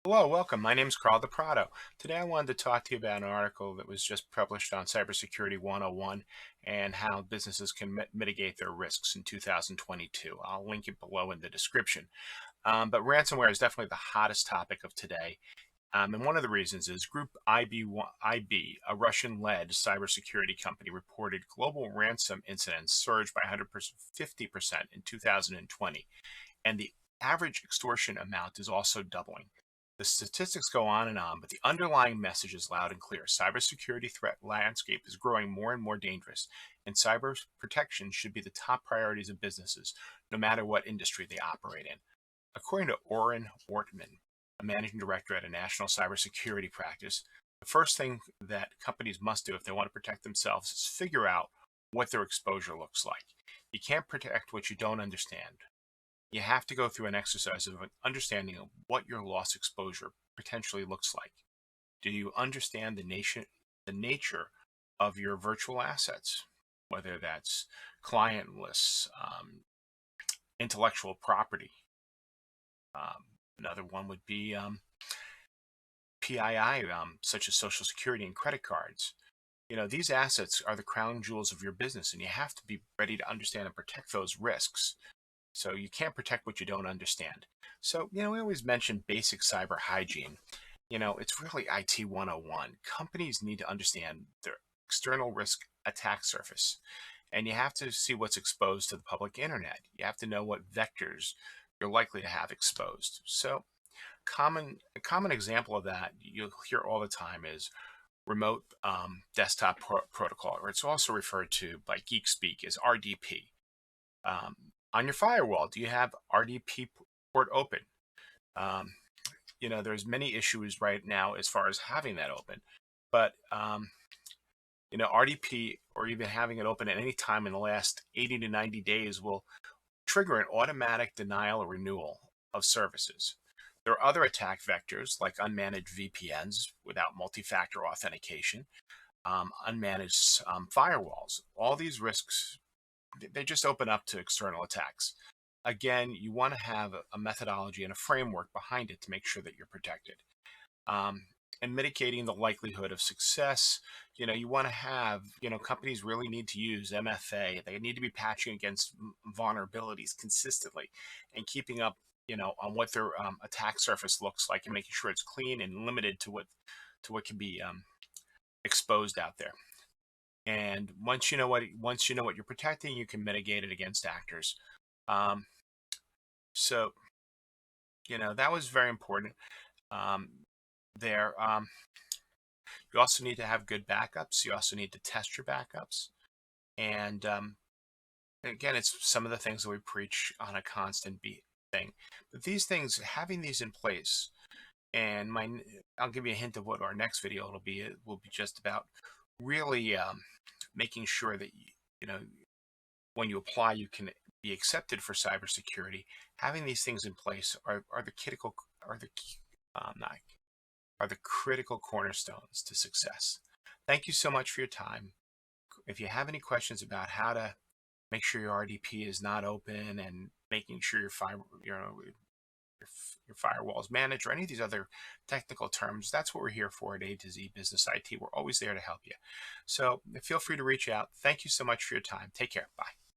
Hello, welcome. My name is Carl DePrado. Today I wanted to talk to you about an article that was just published on Cybersecurity 101 and how businesses can mitigate their risks in 2022. I'll link it below in the description. But ransomware is definitely the hottest topic of today. And one of the reasons is Group IB, a Russian-led cybersecurity company, reported global ransom incidents surged by 50% in 2020. And the average extortion amount is also doubling. The statistics go on, but the underlying message is loud and clear. Cybersecurity threat landscape is growing more and more dangerous, and cyber protection should be the top priorities of businesses, no matter what industry they operate in. According to Oren Ortman, a managing director at a national cybersecurity practice, the first thing that companies must do if they want to protect themselves is figure out what their exposure looks like. You can't protect what you don't understand. You have to go through an exercise of understanding of what your loss exposure potentially looks like. Do you understand the nature of your virtual assets, whether that's client lists, intellectual property? Another one would be PII, such as Social Security and credit cards. These assets are the crown jewels of your business, and you have to be ready to understand and protect those risks. So you can't protect what you don't understand. So, we always mention basic cyber hygiene. It's really IT 101. Companies need to understand their external risk attack surface. And you have to see what's exposed to the public internet. You have to know what vectors you're likely to have exposed. So, a common example of that you'll hear all the time is remote desktop protocol, or it's also referred to by geek speak as RDP. Um, on your firewall, do you have RDP port open? Um, there's many issues right now as far as having that open, but RDP or even having it open at any time in the last 80 to 90 days will trigger an automatic denial or renewal of services. There are other attack vectors like unmanaged VPNs without multi-factor authentication, unmanaged firewalls. All these risks, they just open up to external attacks. Again, you want to have a methodology and a framework behind it to make sure that you're protected. Um, and mitigating the likelihood of success, you want to have, companies really need to use MFA. They need to be patching against vulnerabilities consistently and keeping up, on what their attack surface looks like and making sure it's clean and limited to what can be exposed out there. And once you know what you're protecting, you can mitigate it against actors. Um, so that was very important. Um, there, you also need to have good backups. You also need to test your backups. And again, it's some of the things that we preach on a constant thing. But these things, having these in place, and I'll give you a hint of what our next video will be. It will be just about really making sure that when you apply, you can be accepted for cybersecurity. Having these things in place are the critical are the not are the critical cornerstones to success. Thank you so much for your time. If you have any questions about how to make sure your RDP is not open and making sure your firewall is managed or any of these other technical terms, that's what we're here for at A to Z Business IT. We're always there to help you. So feel free to reach out. Thank you so much for your time. Take care. Bye.